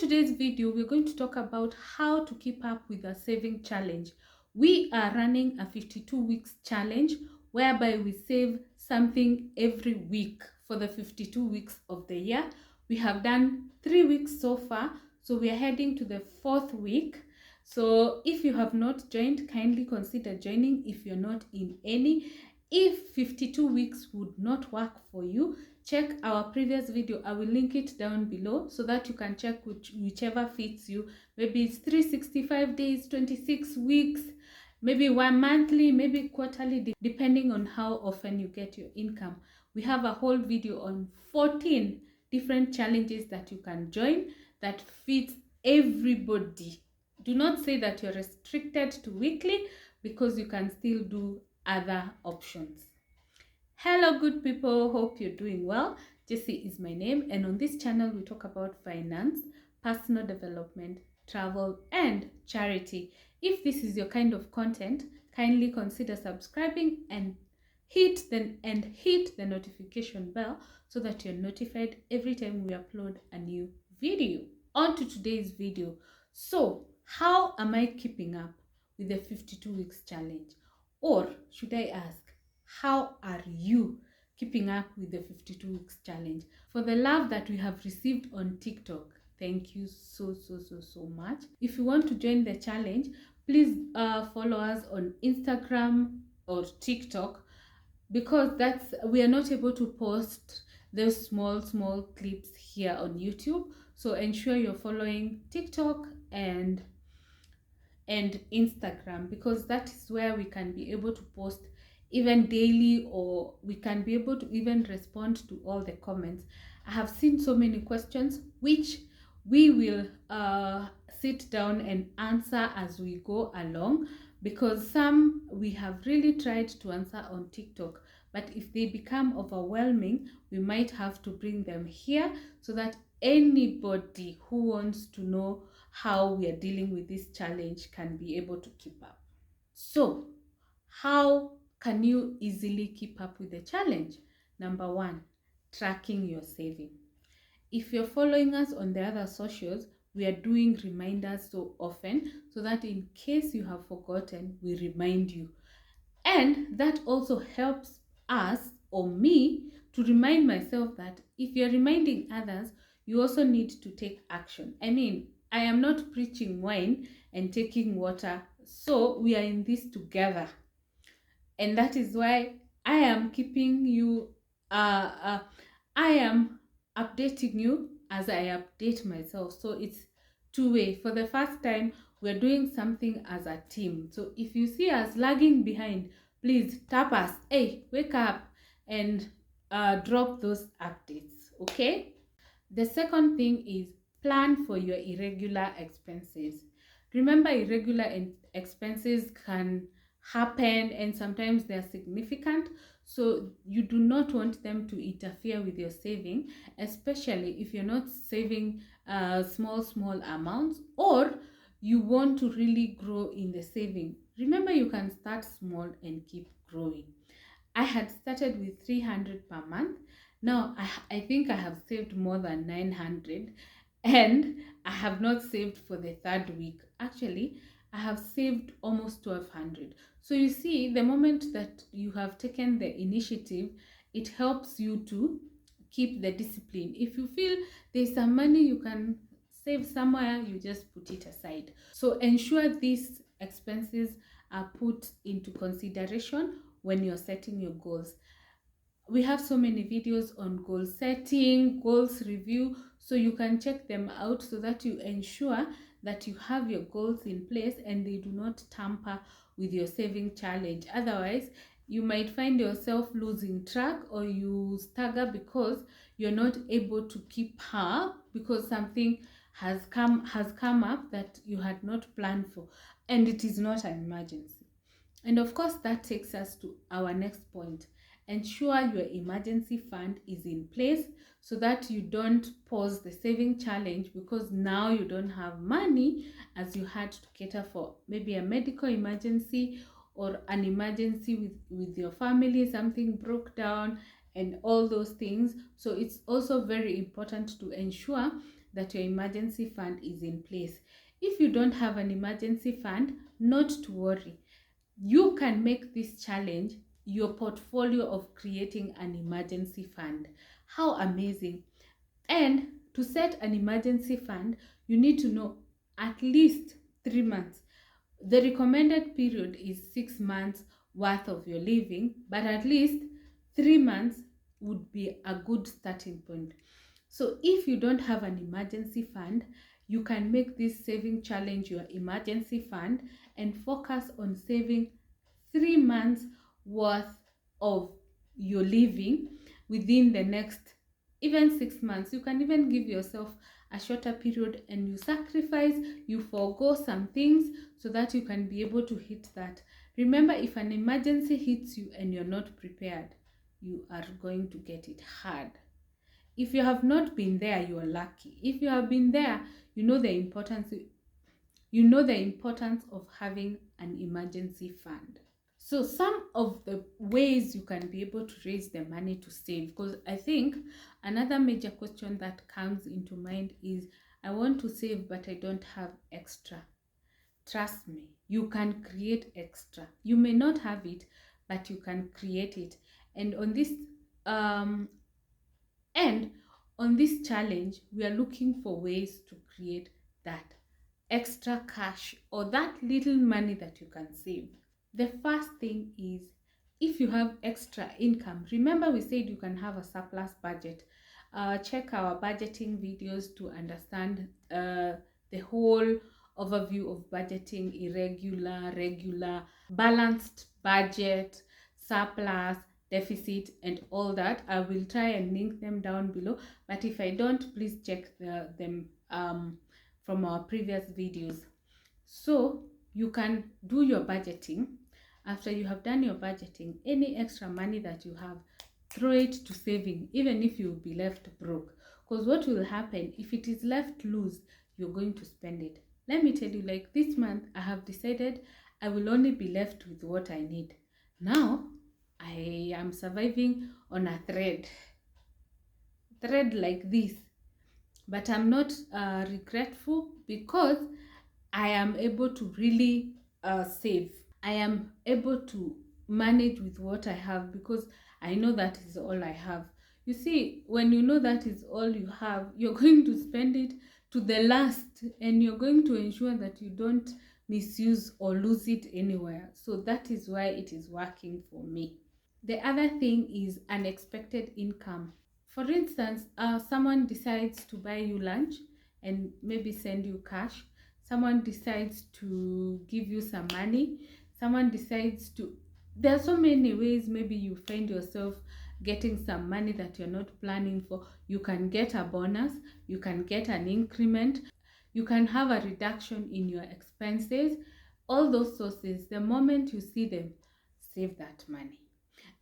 today's video, we're going to talk about how to keep up with a saving challenge. We are running a 52 weeks challenge whereby we save something every week for the 52 weeks of the year. We have done 3 weeks so far, so we are heading to the 4th week. So if you have not joined, kindly consider joining if you're not in any. If 52 weeks would not work for you, check our previous video. I will link it down below so that you can check whichever fits you. Maybe it's 365 days, 26 weeks, maybe 1 monthly, maybe quarterly, depending on how often you get your income. We have a whole video on 14 different challenges that you can join that fits everybody. Do not say that you're restricted to weekly, because you can still do other options. Hello good people, hope you're doing well. Jessie is my name, and on this channel we talk about finance, personal development, travel and charity. If this is your kind of content, kindly consider subscribing and hit the notification bell so that you're notified every time we upload a new video. On to today's video. So how am I keeping up with the 52 weeks challenge? Or should I ask, how are you keeping up with the 52 weeks challenge? For the love that we have received on TikTok, thank you so much. If you want to join the challenge, please follow us on Instagram or TikTok, because we are not able to post those small clips here on YouTube. So ensure you're following TikTok and Instagram, because that is where we can be able to post even daily, or we can be able to even respond to all the comments. I have seen so many questions which we will sit down and answer as we go along, because some we have really tried to answer on TikTok, but if they become overwhelming, we might have to bring them here so that anybody who wants to know how we are dealing with this challenge can be able to keep up. So how can you easily keep up with the challenge? Number 1, tracking your saving. If you're following us on the other socials, we are doing reminders so often so that in case you have forgotten, we remind you. And that also helps us, or me, to remind myself that if you're reminding others, you also need to take action. I mean, I am not preaching wine and taking water, so we are in this together. And that is why I am keeping you, I am updating you as I update myself. So it's two-way. For the first time, we're doing something as a team. So if you see us lagging behind, please tap us. Hey, wake up and drop those updates, okay? The second thing is plan for your irregular expenses. Remember, irregular expenses can happen and sometimes they are significant, so you do not want them to interfere with your saving, especially if you're not saving small amounts, or you want to really grow in the saving. Remember, you can start small and keep growing. I had started with 300 per month. Now I think I have saved more than 900, and I have not saved for the 3rd week. Actually, I have saved almost 1200. So you see, the moment that you have taken the initiative, it helps you to keep the discipline. If you feel there's some money you can save somewhere, you just put it aside. So ensure these expenses are put into consideration when you're setting your goals. We have so many videos on goal setting, goals review, so you can check them out so that you ensure that you have your goals in place and they do not tamper with your saving challenge. Otherwise, you might find yourself losing track, or you stagger because you're not able to keep up because something has come up that you had not planned for, and it is not an emergency. And of course, that takes us to our next point. Ensure your emergency fund is in place so that you don't pause the saving challenge because now you don't have money as you had to cater for maybe a medical emergency or an emergency with your family, something broke down and all those things. So it's also very important to ensure that your emergency fund is in place. If you don't have an emergency fund, not to worry. You can make this challenge your portfolio of creating an emergency fund. How amazing! And to set an emergency fund, you need to know at least 3 months. The recommended period is 6 months worth of your living, but at least 3 months would be a good starting point. So if you don't have an emergency fund, you can make this saving challenge your emergency fund and focus on saving 3 months worth of your living within the next even 6 months. You can even give yourself a shorter period and you sacrifice, you forego some things so that you can be able to hit that. Remember, if an emergency hits you and you're not prepared, you are going to get it hard. If you have not been there, you are lucky. If you have been there, you know the importance of having an emergency fund. So some of the ways you can be able to raise the money to save, because I think another major question that comes into mind is, I want to save but I don't have extra. Trust me, you can create extra. You may not have it, but you can create it. And on this challenge, we are looking for ways to create that extra cash or that little money that you can save. The first thing is, if you have extra income, remember we said you can have a surplus budget. Check our budgeting videos to understand the whole overview of budgeting: irregular, regular, balanced budget, surplus, deficit, and all that. I will try and link them down below, but if I don't, please check them from our previous videos. So you can do your budgeting. After you have done your budgeting, any extra money that you have, throw it to saving, even if you will be left broke. Because what will happen if it is left loose, you're going to spend it. Let me tell you, like this month, I have decided I will only be left with what I need. Now, I am surviving on a thread like this. But I'm not regretful, because I am able to really save. I am able to manage with what I have, because I know that is all I have. You see, when you know that is all you have, you're going to spend it to the last, and you're going to ensure that you don't misuse or lose it anywhere. So that is why it is working for me. The other thing is unexpected income. For instance, someone decides to buy you lunch and maybe send you cash. Someone decides to give you some money. Someone decides to... There are so many ways. Maybe you find yourself getting some money that you're not planning for. You can get a bonus. You can get an increment. You can have a reduction in your expenses. All those sources, the moment you see them, save that money.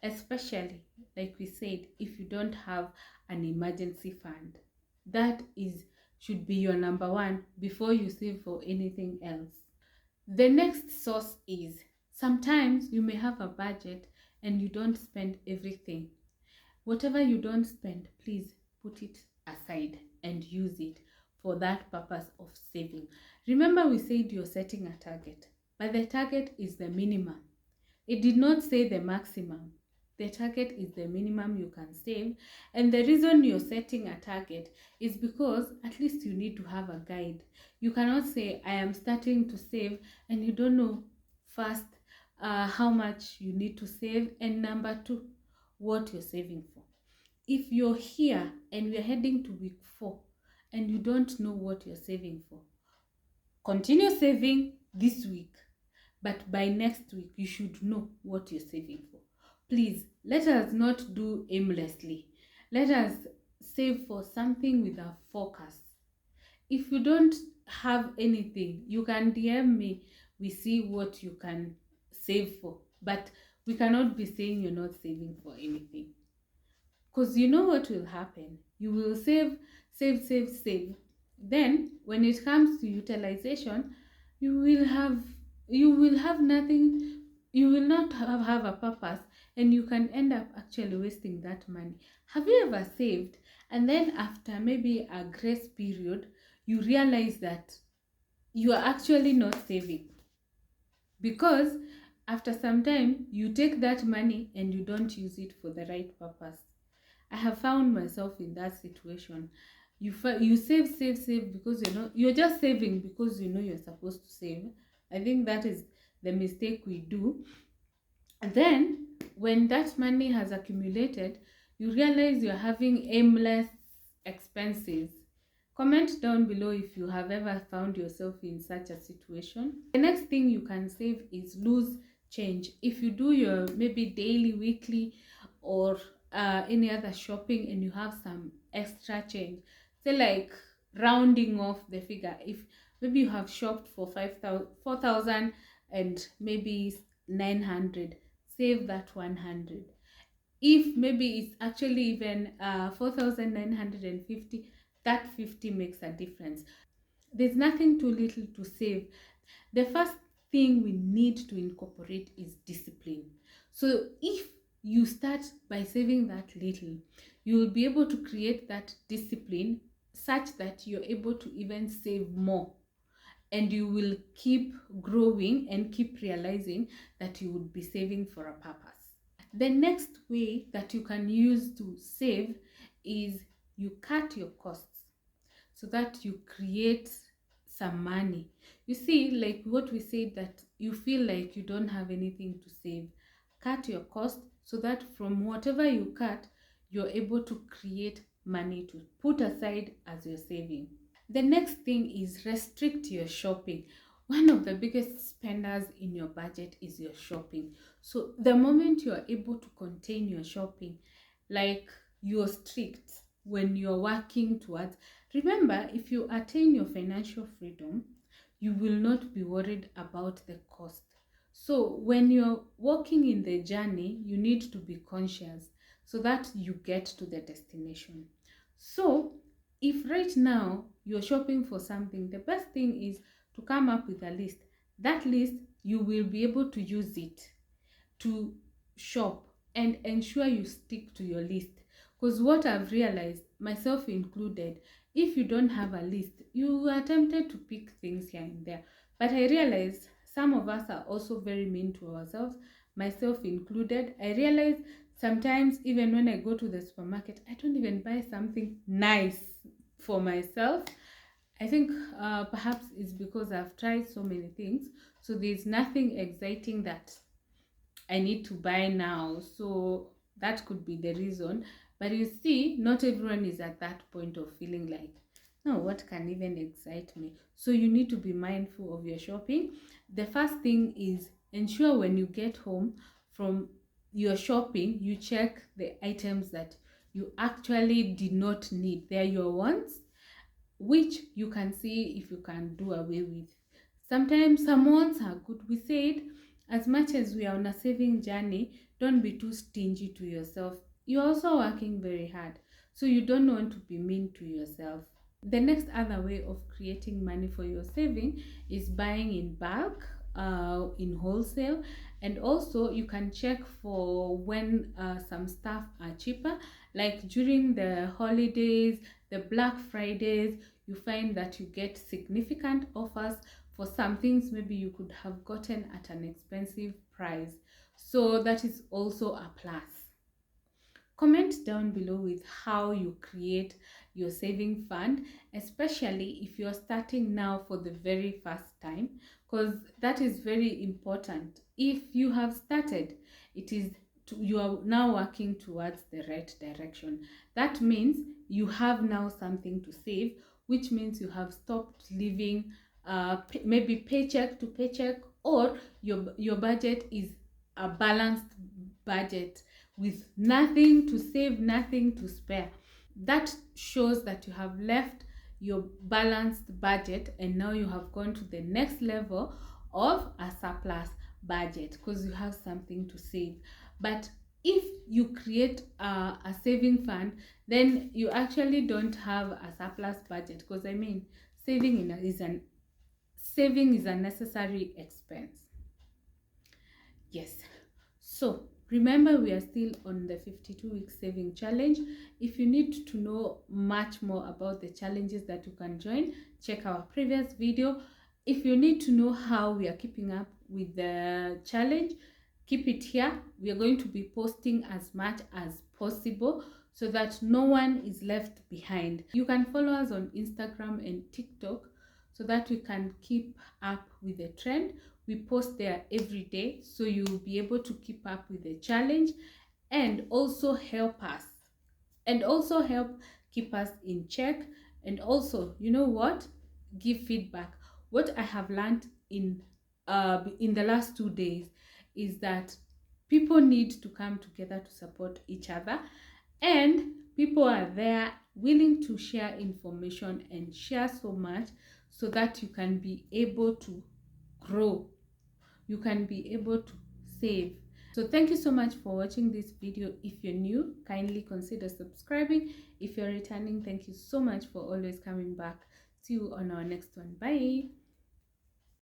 Especially, like we said, if you don't have an emergency fund, that should be your number one before you save for anything else. The next source is, sometimes you may have a budget and you don't spend everything. Whatever you don't spend, please put it aside and use it for that purpose of saving. Remember, we said you're setting a target, but the target is the minimum. It did not say the maximum. The target is the minimum you can save. And the reason you're setting a target is because at least you need to have a guide. You cannot say, I am starting to save, and you don't know first how much you need to save, and number two, what you're saving for. If you're here and we're heading to week 4 and you don't know what you're saving for, continue saving this week, but by next week you should know what you're saving for. Please, let us not do aimlessly. Let us save for something with a focus. If you don't have anything, you can DM me. We see what you can save for. But we cannot be saying you're not saving for anything. Because you know what will happen. You will save. Then, when it comes to utilization, you will have nothing. You will not have a purpose, and you can end up actually wasting that money. Have you ever saved And then after maybe a grace period, you realize that you are actually not saving, because after some time you take that money and you don't use it for the right purpose. I have found myself in that situation. You save because you're just saving because you're supposed to save. I think that is the mistake we do. And then when that money has accumulated, you realize you're having aimless expenses. Comment down below if you have ever found yourself in such a situation. The next thing you can save is loose change. If you do your maybe daily, weekly, or any other shopping and you have some extra change, say like rounding off the figure. If maybe you have shopped for 5,000, 4,000 and maybe 900, save that 100. If maybe it's actually even 4,950, that 50 makes a difference. There's nothing too little to save. The first thing we need to incorporate is discipline. So if you start by saving that little, you will be able to create that discipline such that you're able to even save more, and you will keep growing and keep realizing that you would be saving for a purpose. The next way that you can use to save is you cut your costs so that you create some money. You see, like what we said, that you feel like you don't have anything to save. Cut your cost so that from whatever you cut, you're able to create money to put aside as you're saving. The next thing is restrict your shopping. One of the biggest spenders in your budget is your shopping. So the moment you are able to contain your shopping, like you're strict when you're working towards, remember, if you attain your financial freedom, you will not be worried about the cost. So when you're walking in the journey, you need to be conscious so that you get to the destination. So if right now you're shopping for something, the best thing is to come up with a list. That list, you will be able to use it to shop and ensure you stick to your list. Because what I've realized, myself included, if you don't have a list, you are tempted to pick things here and there. But I realized some of us are also very mean to ourselves, myself included. I realize sometimes even when I go to the supermarket, I don't even buy something nice for myself. I think perhaps it's because I've tried so many things, so there's nothing exciting that I need to buy now. So that could be the reason. But you see, not everyone is at that point of feeling like, no, what can even excite me? So you need to be mindful of your shopping. The first thing is ensure when you get home from your shopping, you check the items that you actually did not need. They're your wants, which you can see if you can do away with. Sometimes some wants are good. We said, as much as we are on a saving journey, don't be too stingy to yourself. You're also working very hard, so you don't want to be mean to yourself. The next other way of creating money for your saving is buying in bulk, in wholesale, and also you can check for when some stuff are cheaper, like during the holidays, the Black Fridays. You find that you get significant offers for some things maybe you could have gotten at an expensive price. So that is also a plus. Comment down below with how you create your saving fund, especially if you're starting now for the very first time, because that is very important. If you have started, you are now working towards the right direction. That means you have now something to save, which means you have stopped living maybe paycheck to paycheck, or your budget is a balanced budget with nothing to save, nothing to spare. That shows that you have left your balanced budget and now you have gone to the next level of a surplus budget because you have something to save. But if you create a saving fund, then you actually don't have a surplus budget, because I mean, saving is a necessary expense. Yes. So Remember, we are still on the 52-week saving challenge. If you need to know much more about the challenges that you can join, check our previous video. If you need to know how we are keeping up with the challenge, keep it here. We are going to be posting as much as possible so that no one is left behind. You can follow us on Instagram and TikTok so that we can keep up with the trend. We post there every day, so you'll be able to keep up with the challenge and also help us keep us in check. And also, you know what, give feedback. What I have learned in the last 2 days is that people need to come together to support each other, and people are there willing to share information and share so much so that you can be able to grow, you can be able to save. So thank you so much for watching this video. If you're new, kindly consider subscribing. If you're returning, thank you so much for always coming back. See you on our next one. Bye.